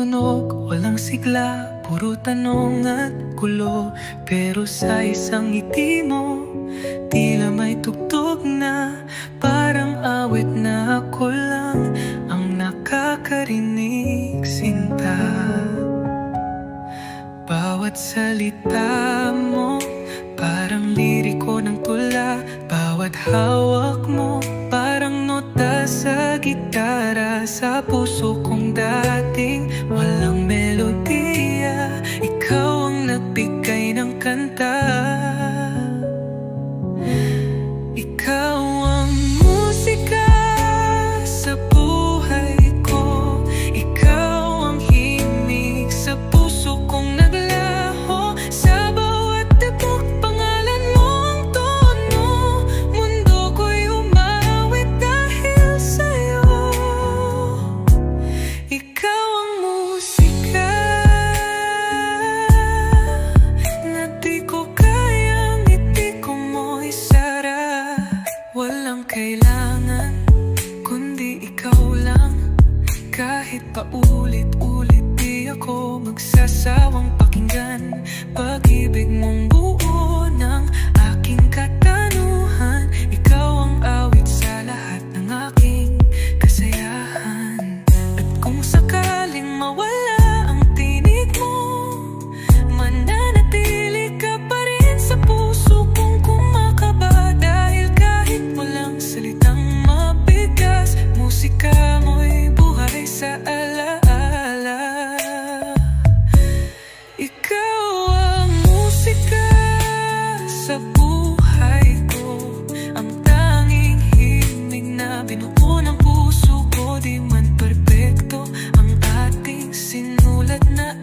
tunog, walang sigla, puro tanong at gulo. Pero sa isang ngiti mo, tila may tugtog na parang awit na ako lang ang nakakarinig, sinta. Bawat salita mo parang liriko ng tula, bawat hawak mo parang nota sa gitara. Sa puso kong dating walang melodiya, ikaw ang nagbigay ng kanta. Ikaw ang musika sa buhay ko, ikaw ang himig sa puso kong naglaho. Sa bawat tibok pangalan mo ang tono, mundo ko'y umawit dahil sa'yo. Ikaw ang musika na di ko kayang itiko mo isara. Walang kailangan kundi ikaw lang, kahit paulit-ulit di ako magsasawang pakinggan. Pag-ibig mong buo ng aking katanuhan, ikaw ang awit sa lahat ng aking kasayahan. At kung sakaling mawala ang tinig mo, mananatili ka pa rin sa puso kong kumakaba. Dahil kahit walang salitang mabigas, musika mo'y buhay sa alaala. Ikaw ang musika sa buhay ko, ang tanging himig na binuo ng puso ko. Di man perpekto ang ating sinulat na